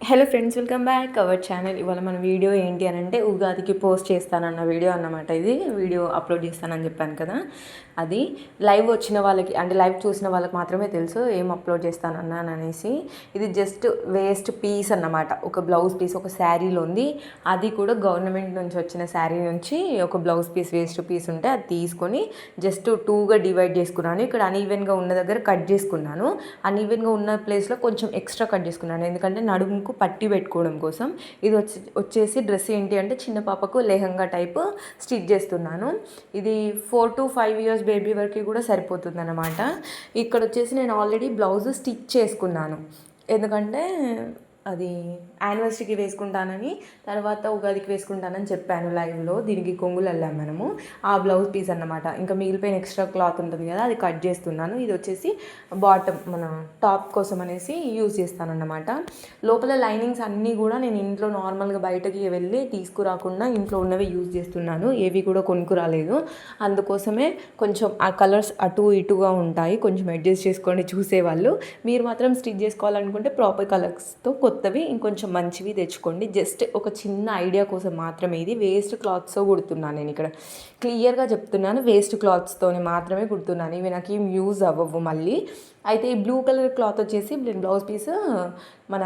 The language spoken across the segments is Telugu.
Hello friends, welcome back our channel. ఇవాళ మన వీడియో ఏంటి అని అంటే ఉగాదికి పోస్ట్ చేస్తానన్న వీడియో అన్నమాట. ఇది వీడియో అప్లోడ్ చేస్తానని చెప్పాను కదా, అది లైవ్ వచ్చిన వాళ్ళకి అంటే లైవ్ చూసిన వాళ్ళకి మాత్రమే తెలుసు ఏం అప్లోడ్ చేస్తానన్నాను అనేసి. ఇది జస్ట్ వేస్ట్ పీస్ అన్నమాట, ఒక బ్లౌజ్ పీస్, ఒక శారీలో ఉంది. అది కూడా గవర్నమెంట్ నుంచి వచ్చిన శారీ నుంచి ఒక బ్లౌజ్ పీస్, వేస్ట్ పీస్ ఉంటే అది తీసుకొని జస్ట్ టూగా డివైడ్ చేసుకున్నాను. ఇక్కడ అన్ఈవెన్గా ఉన్న దగ్గర కట్ చేసుకున్నాను, అన్ఈవెన్గా ఉన్న ప్లేస్లో కొంచెం ఎక్స్ట్రా కట్ చేసుకున్నాను, ఎందుకంటే నడుము పట్టి పెట్టుకోవడం కోసం. ఇది వచ్చేసి డ్రెస్ ఏంటి అంటే చిన్న పాపకు లెహంగా టైప్ స్టిచ్ చేస్తున్నాను. ఇది 4 to 5 years బేబీ వరకు కూడా సరిపోతుంది అన్నమాట. ఇక్కడ వచ్చేసి నేను ఆల్రెడీ బ్లౌజ్ స్టిచ్ చేసుకున్నాను, ఎందుకంటే అది యానివర్సరీకి వేసుకుంటానని, తర్వాత ఉగాదికి వేసుకుంటానని చెప్పాను లైవ్లో. దీనికి కొంగులు వెళ్ళాం మనము, ఆ బ్లౌజ్ పీస్ అన్నమాట. ఇంకా మిగిలిపోయిన ఎక్స్ట్రా క్లాత్ ఉంటుంది కదా, అది కట్ చేస్తున్నాను. ఇది వచ్చేసి బాటమ్, మన టాప్ కోసం అనేసి యూజ్ చేస్తాను అన్నమాట. లోపల లైనింగ్స్ అన్నీ కూడా నేను ఇంట్లో నార్మల్గా బయటకి వెళ్ళి తీసుకురాకుండా ఇంట్లో ఉన్నవి యూజ్ చేస్తున్నాను, ఏవి కూడా కొనుక్కురాలేదు. అందుకోసమే కొంచెం ఆ కలర్స్ అటు ఇటుగా ఉంటాయి, కొంచెం అడ్జస్ట్ చేసుకోండి చూసేవాళ్ళు. మీరు మాత్రం స్టిచ్ చేసుకోవాలనుకుంటే ప్రాపర్ కలర్స్తో కొత్తవి ఇంకొంచెం మంచివి తెచ్చుకోండి. జస్ట్ ఒక చిన్న ఐడియా కోసం మాత్రమే. ఇది వేస్ట్ క్లాత్స్తో కుడుతున్నాను నేను, ఇక్కడ క్లియర్గా చెప్తున్నాను, వేస్ట్ క్లాత్స్తోని మాత్రమే కుడుతున్నాను. ఇవి నాకు ఏం యూజ్ అవ్వవు మళ్ళీ. అయితే ఈ బ్లూ కలర్ క్లాత్ వచ్చేసి బ్లౌజ్ పీస్ మన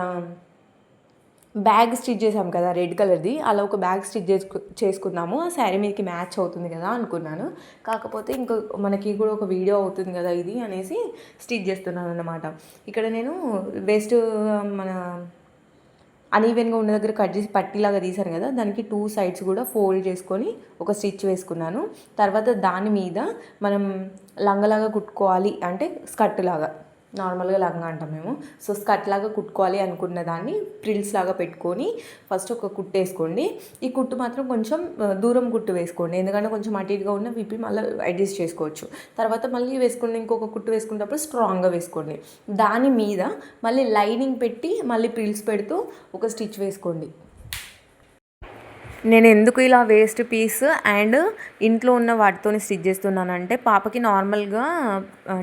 బ్యాగ్ స్టిచ్ చేసాం కదా రెడ్ కలర్ది, అలా ఒక బ్యాగ్ స్టిచ్ చేసుకుందాము, ఆ శారీ మీదకి మ్యాచ్ అవుతుంది కదా అనుకున్నాను. కాకపోతే ఇంకో మనకి కూడా ఒక వీడియో అవుతుంది కదా ఇది అనేసి స్టిచ్ చేస్తున్నాను అన్నమాట. ఇక్కడ నేను వేస్ట్ మన అన్ఈవెన్గా ఉన్న దగ్గర కట్ చేసి పట్టీలాగా తీసాను కదా, దానికి 2 sides కూడా ఫోల్డ్ చేసుకొని ఒక స్టిచ్ వేసుకున్నాను. తర్వాత దాని మీద మనం లంగలాగా కుట్టుకోవాలి, అంటే స్కర్ట్ లాగా, నార్మల్గా లంగా అంటాం మేము. సో స్కర్ట్ లాగా కుట్టుకోవాలి అనుకున్న దాన్ని ప్రిల్స్ లాగా పెట్టుకొని ఫస్ట్ ఒక కుట్టు వేసుకోండి. ఈ కుట్టు మాత్రం కొంచెం దూరం కుట్టు వేసుకోండి, ఎందుకంటే కొంచెం అటు ఇటుగా ఉన్న విప్పి మళ్ళీ అడ్జస్ట్ చేసుకోవచ్చు. తర్వాత మళ్ళీ వేసుకుని ఇంకొక కుట్టు వేసుకున్నప్పుడు స్ట్రాంగ్గా వేసుకోండి. దాని మీద మళ్ళీ లైనింగ్ పెట్టి మళ్ళీ ప్రిల్స్ పెడుతూ ఒక స్టిచ్ వేసుకోండి. నేను ఎందుకు ఇలా వేస్ట్ పీస్ అండ్ ఇంట్లో ఉన్న వాటితో స్టిచ్ చేస్తున్నానంటే, పాపకి నార్మల్గా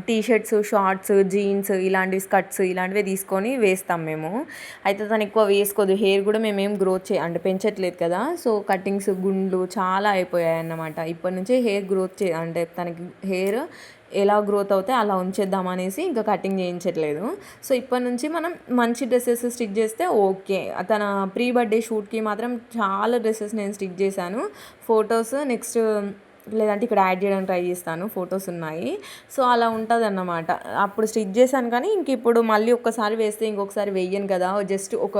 టీషర్ట్స్, షార్ట్స్, జీన్స్, ఇలాంటివి స్కర్ట్స్ ఇలాంటివి తీసుకొని వేస్తాం మేము. అయితే తను ఎక్కువ వేసుకోదు, హెయిర్ కూడా మేమేం గ్రోత్ అంటే పెంచట్లేదు కదా, సో కటింగ్స్ గుండ్లు చాలా అయిపోయాయి అన్నమాట. ఇప్పటి నుంచి హెయిర్ గ్రోత్ అంటే తనకి హెయిర్ ఎలా గ్రోత్ అవుతే అలా ఉంచేద్దాం అనేసి ఇంకా కటింగ్ చేయించట్లేదు. సో ఇప్పటి నుంచి మనం మంచి డ్రెస్సెస్ స్టిచ్ చేస్తే ఓకే. తన ప్రీ బర్త్డే షూట్కి మాత్రం చాలా డ్రెస్సెస్ నేను స్టిచ్ చేశాను. ఫొటోస్ నెక్స్ట్ లేదంటే ఇక్కడ యాడ్ చేయడానికి ట్రై చేస్తాను, ఫొటోస్ ఉన్నాయి. సో అలా ఉంటుంది అన్నమాట. అప్పుడు స్టిచ్ చేశాను, కానీ ఇంక ఇప్పుడు మళ్ళీ ఒక్కసారి వేస్తే ఇంకొకసారి వెయ్యను కదా, జస్ట్ ఒక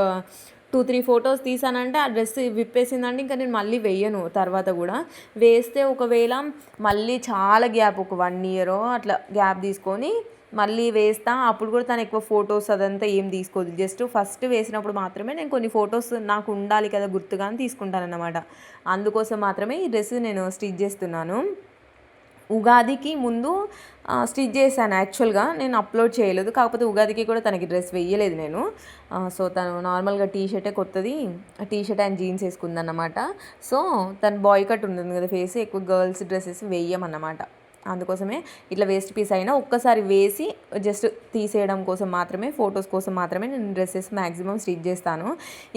2-3 ఫొటోస్ తీసానంటే ఆ డ్రెస్ విప్పేసిందంటే ఇంకా నేను మళ్ళీ వెయ్యను. తర్వాత కూడా వేస్తే ఒకవేళ మళ్ళీ చాలా గ్యాప్, ఒక 1 year అట్లా గ్యాప్ తీసుకొని మళ్ళీ వేస్తా. అప్పుడు కూడా తను ఎక్కువ ఫొటోస్ అదంతా ఏం తీసుకోదు, జస్ట్ ఫస్ట్ వేసినప్పుడు మాత్రమే నేను కొన్ని ఫొటోస్ నాకు ఉండాలి కదా గుర్తుగా అని తీసుకుంటానన్నమాట. అందుకోసం మాత్రమే ఈ డ్రెస్ నేను స్టిచ్ చేస్తున్నాను. ఉగాదికి ముందు స్టిచ్ చేశాను, యాక్చువల్గా నేను అప్లోడ్ చేయలేదు. కాకపోతే ఉగాదికి కూడా తనకి డ్రెస్ వేయలేదు నేను. సో తను నార్మల్గా టీషర్టే కొత్తది, టీషర్ట్ అండ్ జీన్స్ వేసుకుందన్నమాట. సో తను బాయ్ కట్ ఉంటుంది కదా ఫేస్, ఎక్కువ గర్ల్స్ డ్రెస్సెస్ వేయమన్నమాట. అందుకోసమే ఇట్లా వేస్ట్ పీస్ అయినా ఒక్కసారి వేసి జస్ట్ తీసేయడం కోసం మాత్రమే, ఫొటోస్ కోసం మాత్రమే నేను డ్రెస్సెస్ మ్యాక్సిమం స్టిచ్ చేస్తాను.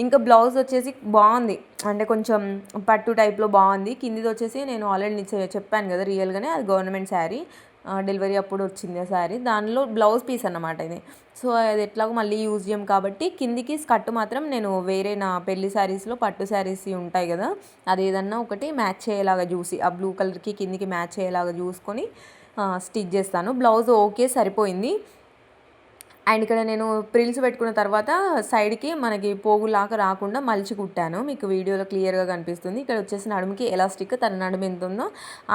ఇంకా బ్లౌజ్ వచ్చేసి బాగుంది, అంటే కొంచెం పట్టు టైప్లో బాగుంది. కిందిది వచ్చేసి నేను ఆల్రెడీ చెప్పాను కదా రియల్గానే, అది గవర్నమెంట్ శారీ, డెలివరీ అప్పుడు వచ్చింది ఆ శారీ, దానిలో బ్లౌజ్ పీస్ అన్నమాట ఇది. సో అది ఎట్లాగో మళ్ళీ యూజ్ చేయం కాబట్టి కిందికి స్కర్ట్ మాత్రం నేను వేరే నా పెళ్లి శారీస్లో పట్టు శారీస్ ఉంటాయి కదా, అది ఏదన్నా ఒకటి మ్యాచ్ అయ్యేలాగా చూసి, ఆ బ్లూ కలర్కి కిందికి మ్యాచ్ అయ్యేలాగా చూసుకొని స్టిచ్ చేస్తాను. బ్లౌజ్ ఓకే సరిపోయింది. అండ్ ఇక్కడ నేను ప్రిల్స్ పెట్టుకున్న తర్వాత సైడ్కి మనకి పోగులాగా రాకుండా మలిచి కుట్టాను, మీకు వీడియోలో క్లియర్గా కనిపిస్తుంది. ఇక్కడ వచ్చేసి నడుముకి ఎలాస్టిక్, తన నడుము ఎంత ఉందో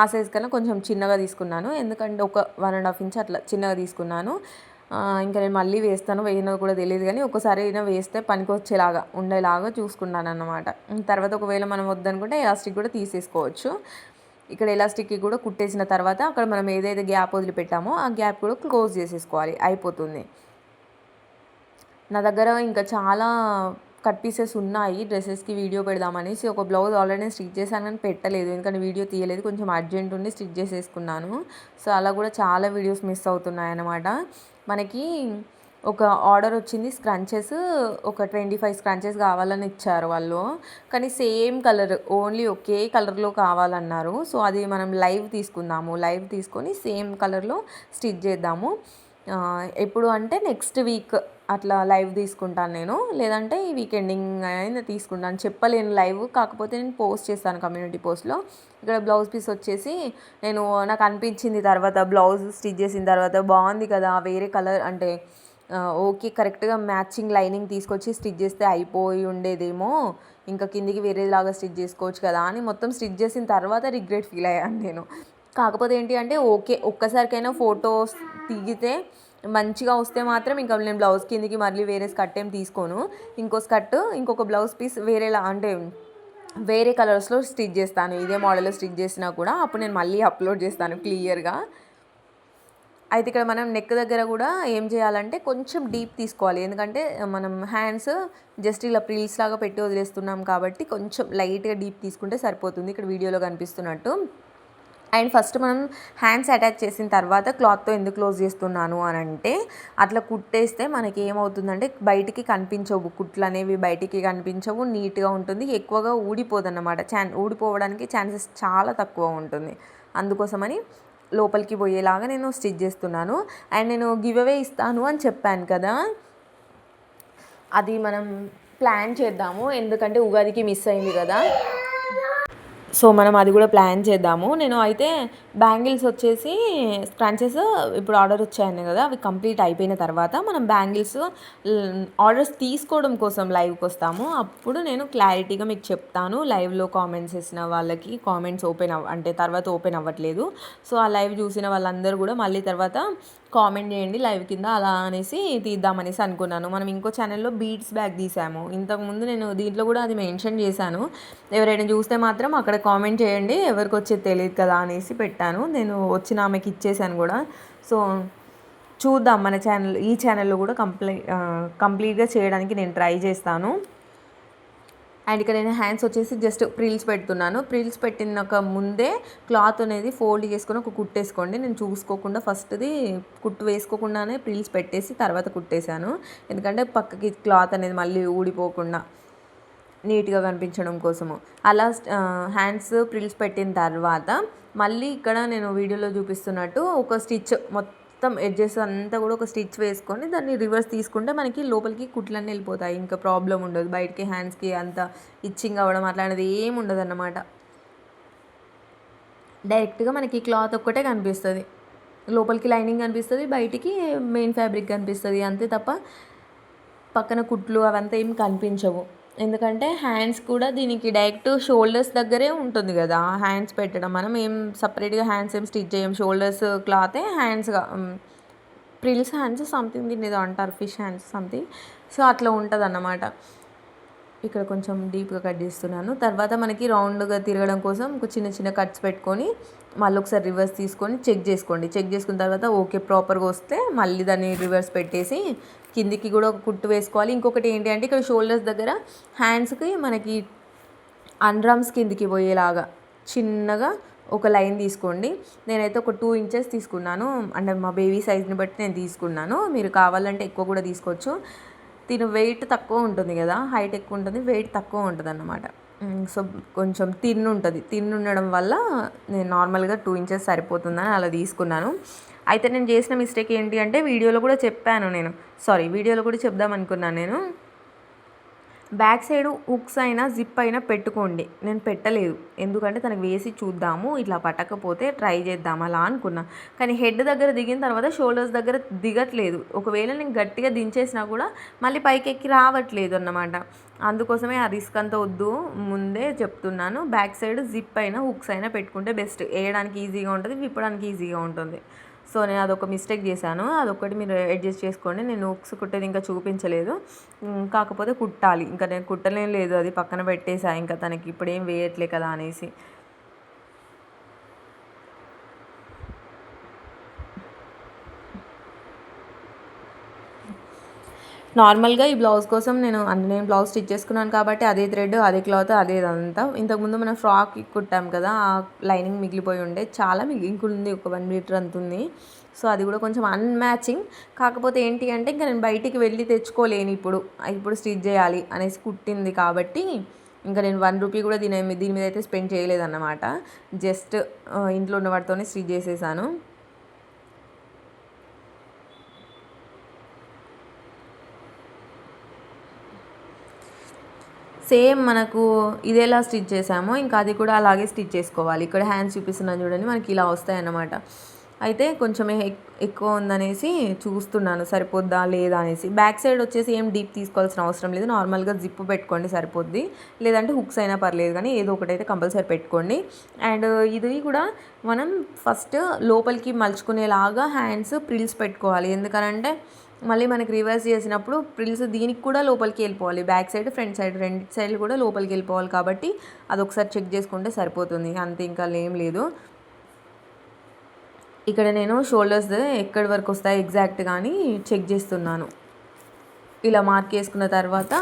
ఆ సైజ్ కన్నా కొంచెం చిన్నగా తీసుకున్నాను, ఎందుకంటే ఒక 1.5 inch అట్లా చిన్నగా తీసుకున్నాను. ఇంకా నేను మళ్ళీ వేస్తాను వేయనో కూడా తెలియదు, కానీ ఒకసారి అయినా వేస్తే పనికి వచ్చేలాగా ఉండేలాగా చూసుకున్నాను అన్నమాట. తర్వాత ఒకవేళ మనం వద్దనుకుంటే ఎలాస్టిక్ కూడా తీసేసుకోవచ్చు. ఇక్కడ ఎలాస్టిక్కి కూడా కుట్టేసిన తర్వాత అక్కడ మనం ఏదైతే గ్యాప్ వదిలిపెట్టామో ఆ గ్యాప్ కూడా క్లోజ్ చేసేసుకోవాలి, అయిపోతుంది. నా దగ్గర ఇంకా చాలా కట్ పీసెస్ ఉన్నాయి డ్రెస్సెస్కి వీడియో పెడదామనేసి. ఒక బ్లౌజ్ ఆల్రెడీ స్టిచ్ చేశాను కానీ పెట్టలేదు, ఎందుకంటే వీడియో తీయలేదు, కొంచెం అర్జెంట్ ఉండి స్టిచ్ చేసేసుకున్నాను. సో అలా కూడా చాలా వీడియోస్ మిస్ అవుతున్నాయి అన్నమాట. మనకి ఒక ఆర్డర్ వచ్చింది స్క్రంచెస్, ఒక 25 స్క్రంచెస్ కావాలని ఇచ్చారు వాళ్ళు. కానీ సేమ్ కలర్, ఓన్లీ ఒకే కలర్లో కావాలన్నారు. సో అది మనం లైవ్ తీసుకుందాము, లైవ్ తీసుకొని సేమ్ కలర్లో స్టిచ్ చేద్దాము. ఎప్పుడు అంటే నెక్స్ట్ వీక్ అట్లా లైవ్ తీసుకుంటాను నేను, లేదంటే ఈ వీక్ ఎండింగ్ అయినా తీసుకుంటాను, చెప్పలేను లైవ్. కాకపోతే నేను పోస్ట్ చేస్తాను కమ్యూనిటీ పోస్ట్లో. ఇక్కడ బ్లౌజ్ పీస్ వచ్చేసి నాకు అనిపించింది తర్వాత బ్లౌజ్ స్టిచ్ చేసిన తర్వాత బాగుంది కదా, వేరే కలర్ అంటే ఓకే కరెక్ట్గా మ్యాచింగ్ లైనింగ్ తీసుకొచ్చి స్టిచ్ చేస్తే అయిపోయి ఉండేదేమో, ఇంకా కిందికి వేరేలాగా స్టిచ్ చేసుకోవచ్చు కదా అని మొత్తం స్టిచ్ చేసిన తర్వాత రిగ్రెట్ ఫీల్ అయ్యాను నేను. కాకపోతే ఏంటి అంటే ఓకే, ఒక్కసారికైనా ఫొటోస్ దిగితే మంచిగా వస్తే మాత్రం ఇంకా నేను బ్లౌజ్ కిందికి మళ్ళీ వేరే స్కర్ట్ ఏం తీసుకోను. ఇంకొక బ్లౌజ్ పీస్ వేరేలా అంటే వేరే కలర్స్లో స్టిచ్ చేస్తాను. ఇదే మోడల్లో స్టిచ్ చేసినా కూడా అప్పుడు నేను మళ్ళీ అప్లోడ్ చేస్తాను క్లియర్గా. అయితే ఇక్కడ మనం నెక్ దగ్గర కూడా ఏం చేయాలంటే కొంచెం డీప్ తీసుకోవాలి, ఎందుకంటే మనం హ్యాండ్స్ జస్ట్ ఇలా ప్రిల్స్ లాగా పెట్టి వదిలేస్తున్నాం కాబట్టి కొంచెం లైట్గా డీప్ తీసుకుంటే సరిపోతుంది, ఇక్కడ వీడియోలో కనిపిస్తున్నట్టు. అండ్ ఫస్ట్ మనం హ్యాండ్స్ అటాచ్ చేసిన తర్వాత క్లాత్తో ఎందుకు క్లోజ్ చేస్తున్నాను అని అంటే, అట్లా కుట్టేస్తే మనకి ఏమవుతుందంటే బయటికి కనిపించవు, కుట్లు అనేవి బయటికి కనిపించవు, నీట్గా ఉంటుంది, ఎక్కువగా ఊడిపోదన్నమాట. ఊడిపోవడానికి ఛాన్సెస్ చాలా తక్కువ ఉంటుంది. అందుకోసమని లోపలికి పోయేలాగా నేను స్టిచ్ చేస్తున్నాను. అండ్ నేను గివ్ అవే ఇస్తాను అని చెప్పాను కదా, అది మనం ప్లాన్ చేద్దాము, ఎందుకంటే ఉగాదికి మిస్ అయింది కదా, సో మనం అది కూడా ప్లాన్ చేద్దాము. నేను అయితే బ్యాంగిల్స్ వచ్చేసి స్క్రంచెస్ ఇప్పుడు ఆర్డర్ వచ్చాయని కదా, అవి కంప్లీట్ అయిపోయిన తర్వాత మనం బ్యాంగిల్స్ ఆర్డర్స్ తీసుకోవడం కోసం లైవ్కి వస్తాము. అప్పుడు నేను క్లారిటీగా మీకు చెప్తాను. లైవ్లో కామెంట్స్ చేసిన వాళ్ళకి కామెంట్స్ అంటే తర్వాత ఓపెన్ అవ్వట్లేదు. సో ఆ లైవ్ చూసిన వాళ్ళందరూ కూడా మళ్ళీ తర్వాత కామెంట్ చేయండి లైవ్ కింద, అలా అనేసి తీద్దామనేసి అనుకున్నాను. మనం ఇంకో ఛానల్లో బీట్స్ బ్యాగ్ తీసాము, ఇంతకుముందు నేను దీంట్లో కూడా అది మెన్షన్ చేశాను. ఎవరైనా చూస్తే మాత్రం అక్కడ కామెంట్ చేయండి, ఎవరికి వచ్చేది తెలియదు కదా అనేసి పెట్టాను. నేను వచ్చిన ఆమెకి ఇచ్చేసాను కూడా. సో చూద్దాం మన ఈ ఛానల్లో కూడా కంప్లీట్గా చేయడానికి నేను ట్రై చేస్తాను. అండ్ ఇక్కడ నేను హ్యాండ్స్ వచ్చేసి జస్ట్ ప్రిల్స్ పెడుతున్నాను. ప్రిల్స్ పెట్టినాక ముందే క్లాత్ అనేది ఫోల్డ్ చేసుకొని ఒక కుట్టేసుకోండి. నేను చూసుకోకుండా ఫస్ట్ది కుట్టు వేసుకోకుండానే ప్రిల్స్ పెట్టేసి తర్వాత కుట్టేశాను, ఎందుకంటే పక్కకి క్లాత్ అనేది మళ్ళీ ఊడిపోకుండా నీట్గా కనిపించడం కోసము. అలా హ్యాండ్స్ ప్రిల్స్ పెట్టిన తర్వాత మళ్ళీ ఇక్కడ నేను వీడియోలో చూపిస్తున్నట్టు ఒక స్టిచ్ మొత్తం ఎడ్జెస్ అంతా కూడా ఒక స్టిచ్ వేసుకొని దాన్ని రివర్స్ తీసుకుంటే మనకి లోపలికి కుట్లన్నీ వెళ్ళిపోతాయి, ఇంకా ప్రాబ్లం ఉండదు. బయటికి హ్యాండ్స్కి అంత ఇచ్చింగ్ అవ్వడం అట్లాంటిది ఏమి ఉండదు అన్నమాట. డైరెక్ట్గా మనకి క్లాత్ ఒక్కటే కనిపిస్తుంది, లోపలికి లైనింగ్ కనిపిస్తుంది, బయటికి మెయిన్ ఫ్యాబ్రిక్ కనిపిస్తుంది, అంతే తప్ప పక్కన కుట్లు అవంతా ఏం కనిపించవు. ఎందుకంటే హ్యాండ్స్ కూడా దీనికి డైరెక్ట్ షోల్డర్స్ దగ్గరే ఉంటుంది కదా హ్యాండ్స్ పెట్టడం, మనం ఏం సపరేట్గా హ్యాండ్స్ ఏం స్టిచ్ చేయం, షోల్డర్స్ క్లాతే హ్యాండ్స్గా ప్రిల్స్ హ్యాండ్స్ సంథింగ్ దీన్ని ఏదో అంటారు, ఫిష్ హ్యాండ్స్ సంథింగ్. సో అట్లా ఉంటుంది అన్నమాట. ఇక్కడ కొంచెం డీప్గా కట్ చేస్తున్నాను. తర్వాత మనకి రౌండ్గా తిరగడం కోసం ఒక చిన్న చిన్న కట్స్ పెట్టుకొని మళ్ళీ ఒకసారి రివర్స్ తీసుకొని చెక్ చేసుకోండి. చెక్ చేసుకున్న తర్వాత ఓకే ప్రాపర్గా వస్తే మళ్ళీ దాన్ని రివర్స్ పెట్టేసి కిందికి కూడా ఒక కుట్టు వేసుకోవాలి. ఇంకొకటి ఏంటి అంటే ఇక్కడ షోల్డర్స్ దగ్గర హ్యాండ్స్కి మనకి అండ్రమ్స్ కిందికి పోయేలాగా చిన్నగా ఒక లైన్ తీసుకోండి. నేనైతే ఒక 2 ఇంచెస్ తీసుకున్నాను, అంటే మా బేబీ సైజ్ని బట్టి నేను తీసుకున్నాను. మీరు కావాలంటే ఎక్కువ కూడా తీసుకోవచ్చు. తిను వెయిట్ తక్కువ ఉంటుంది కదా, హైట్ ఎక్కువ ఉంటుంది, వెయిట్ తక్కువ ఉంటుంది అన్నమాట. సో కొంచెం తిన్ ఉండడం వల్ల నేను నార్మల్గా 2 ఇంచెస్ సరిపోతుందని అలా తీసుకున్నాను. అయితే నేను చేసిన మిస్టేక్ ఏంటి అంటే వీడియోలో కూడా చెప్దాం అనుకున్నాను నేను. బ్యాక్ సైడ్ హుక్స్ అయినా జిప్ అయినా పెట్టుకోండి, నేను పెట్టలేదు, ఎందుకంటే తనకు వేసి చూద్దాము, ఇట్లా పట్టకపోతే ట్రై చేద్దాం అలా అనుకున్నా. కానీ హెడ్ దగ్గర దిగిన తర్వాత షోల్డర్స్ దగ్గర దిగట్లేదు, ఒకవేళ నేను గట్టిగా దించేసినా కూడా మళ్ళీ పైకి ఎక్కి రావట్లేదు అన్నమాట. అందుకోసమే ఆ రిస్క్ అంతా వద్దు, ముందే చెప్తున్నాను. బ్యాక్ సైడ్ జిప్ అయినా హుక్స్ అయినా పెట్టుకుంటే బెస్ట్, వేయడానికి ఈజీగా ఉంటుంది, విప్పడానికి ఈజీగా ఉంటుంది. సో నేను అదొక మిస్టేక్ చేశాను, అదొకటి మీరు అడ్జస్ట్ చేసుకోండి. నేను హుక్స్ కుట్టేది ఇంకా చూపించలేదు, కాకపోతే కుట్టాలి, ఇంకా నేను కుట్టలేం లేదు, అది పక్కన పెట్టేసా, ఇంకా తనకి ఇప్పుడేం వేయట్లే కదా అనేసి. నార్మల్గా ఈ బ్లౌజ్ కోసం నేను బ్లౌజ్ స్టిచ్ చేసుకున్నాను కాబట్టి అదే థ్రెడ్, అదే క్లాత్, అదే ఇదంతా. ఇంతకుముందు మనం ఫ్రాక్ కుట్టాం కదా, ఆ లైనింగ్ మిగిలిపోయి ఉండే, చాలా ఇంకుంది, ఒక 1 మీటర్ అంత ఉంది. సో అది కూడా కొంచెం అన్మ్యాచింగ్. కాకపోతే ఏంటి అంటే ఇంకా నేను బయటికి వెళ్ళి తెచ్చుకోలేను ఇప్పుడు స్టిచ్ చేయాలి అనేసి కుట్టింది కాబట్టి ఇంకా నేను ₹1 కూడా దీని మీద అయితే స్పెండ్ చేయలేదన్నమాట. జస్ట్ ఇంట్లో ఉన్న వాటితోనే స్టిచ్ చేసేసాను. సేమ్ మనకు ఇదేలా స్టిచ్ చేసామో ఇంకా అది కూడా అలాగే స్టిచ్ చేసుకోవాలి. ఇక్కడ హ్యాండ్స్ చూపిస్తున్నాను చూడండి, మనకి ఇలా వస్తాయన్నమాట. అయితే కొంచెం ఎక్కువ ఉందనేసి చూస్తున్నాను సరిపోద్దా లేదా అనేసి. బ్యాక్ సైడ్ వచ్చేసి ఏం డీప్ తీసుకోవాల్సిన అవసరం లేదు, నార్మల్గా జిప్ పెట్టుకోండి సరిపోద్ది, లేదంటే హుక్స్ అయినా పర్లేదు, కానీ ఏదో ఒకటైతే కంపల్సరీ పెట్టుకోండి. అండ్ ఇది కూడా మనం ఫస్ట్ లోపలికి మలుచుకునేలాగా హ్యాండ్స్ ప్రిల్స్ పెట్టుకోవాలి. ఎందుకనంటే మళ్ళీ మనకి రివర్స్ చేసినప్పుడు ప్రిల్స్ దీనికి కూడా లోపలికి వెళ్ళిపోవాలి, బ్యాక్ సైడ్ ఫ్రంట్ సైడ్ రెండు సైడ్లు కూడా లోపలికి వెళ్ళిపోవాలి. కాబట్టి అదొకసారి చెక్ చేసుకుంటే సరిపోతుంది, అంతే, ఇంకా ఏం లేదు. ఇక్కడ నేను షోల్డర్స్ ఎక్కడి వరకు వస్తాయి ఎగ్జాక్ట్ కానీ చెక్ చేస్తున్నాను. ఇలా మార్క్ చేసుకున్న తర్వాత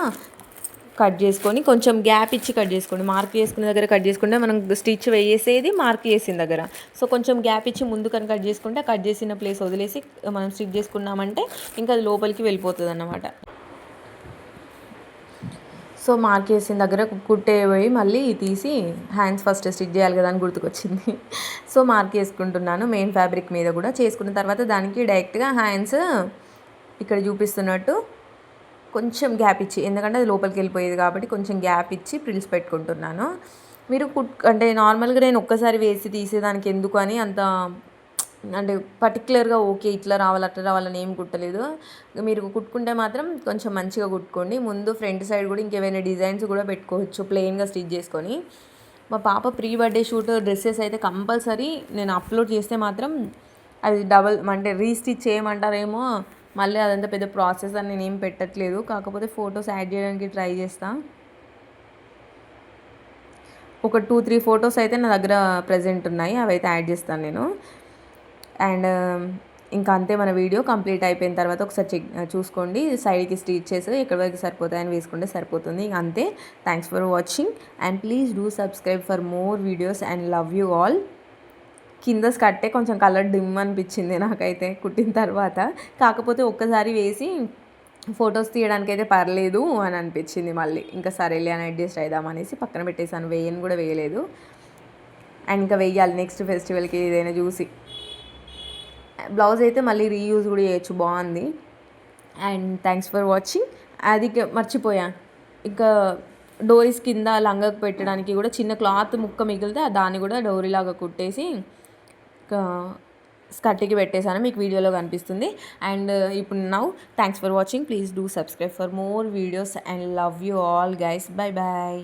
కట్ చేసుకొని కొంచెం గ్యాప్ ఇచ్చి కట్ చేసుకోండి. మార్క్ చేసుకున్న దగ్గర కట్ చేసుకుంటే మనం స్టిచ్ వేసేది మార్క్ చేసిన దగ్గర, సో కొంచెం గ్యాప్ ఇచ్చి ముందు కనుక కట్ చేసుకుంటే కట్ చేసిన ప్లేస్ వదిలేసి మనం స్టిచ్ చేసుకున్నామంటే ఇంకా అది లోపలికి వెళ్ళిపోతుంది అన్నమాట. సో మార్క్ చేసిన దగ్గర కుట్టేపోయి మళ్ళీ తీసి హ్యాండ్స్ ఫస్ట్ స్టిచ్ చేయాలి కదా అని గుర్తుకొచ్చింది. సో మార్క్ చేసుకుంటున్నాను మెయిన్ ఫ్యాబ్రిక్ మీద కూడా. చేసుకున్న తర్వాత దానికి డైరెక్ట్గా హ్యాండ్స్ ఇక్కడ చూపిస్తున్నట్టు కొంచెం గ్యాప్ ఇచ్చి, ఎందుకంటే అది లోపలికి వెళ్ళిపోయేది కాబట్టి కొంచెం గ్యాప్ ఇచ్చి ప్రిల్స్ పెట్టుకుంటున్నాను. మీరు అంటే నార్మల్గా నేను ఒక్కసారి వేసి తీసేదానికి ఎందుకు అని అంత అంటే పర్టికులర్గా ఓకే ఇట్లా రావాలి అట్లా రావాలని ఏం కుట్టలేదు. మీరు కుట్టుకుంటే మాత్రం కొంచెం మంచిగా కుట్టుకోండి. ముందు ఫ్రంట్ సైడ్ కూడా ఇంకేమైనా డిజైన్స్ కూడా పెట్టుకోవచ్చు ప్లెయిన్గా స్టిచ్ చేసుకొని. మా పాప ప్రీ బర్త్డే షూట్ డ్రెస్సెస్ అయితే కంపల్సరీ నేను అప్లోడ్ చేస్తే మాత్రం అది అంటే రీస్టిచ్ చేయమంటారేమో, మళ్ళీ అదంతా పెద్ద ప్రాసెస్ అని నేనేం పెట్టట్లేదు, కాకపోతే ఫొటోస్ యాడ్ చేయడానికి ట్రై చేస్తాను. ఒక 2-3 ఫొటోస్ అయితే నా దగ్గర ప్రజెంట్ ఉన్నాయి, అవి అయితే యాడ్ చేస్తాను నేను. అండ్ ఇంకా అంతే, మన వీడియో కంప్లీట్ అయిపోయిన తర్వాత ఒకసారి చూసుకోండి, సైడ్కి స్టిచెస్ ఎక్కడి వరకు సరిపోతాయని వేసుకుంటే సరిపోతుంది. ఇంక అంతే. Thanks for watching and please do subscribe for more videos and love you all. కింద స్కర్టే కొంచెం కలర్ డిమ్ అనిపించింది నాకైతే కుట్టిన తర్వాత, కాకపోతే ఒక్కసారి వేసి ఫొటోస్ తీయడానికి అయితే పర్లేదు అని అనిపించింది. మళ్ళీ ఇంకా సరేలే అని అడ్జస్ట్ అయిదామనేసి పక్కన పెట్టేశాను, వేయని కూడా వేయలేదు. అండ్ ఇంకా వేయాలి నెక్స్ట్ ఫెస్టివల్కి ఏదైనా చూసి. బ్లౌజ్ అయితే మళ్ళీ రీయూజ్ కూడా చేయొచ్చు, బాగుంది. And thanks for watching. అది మర్చిపోయా, ఇంకా డోరీస్ కింద లంగకు పెట్టడానికి కూడా చిన్న క్లాత్ ముక్క మిగిలితే దాన్ని కూడా డోరీలాగా కుట్టేసి స్కర్ట్కి పెట్టేశాను, మీకు వీడియోలో కనిపిస్తుంది. అండ్ ఇప్పుడు thanks for watching. Please do subscribe for more videos and love you all guys. Bye bye.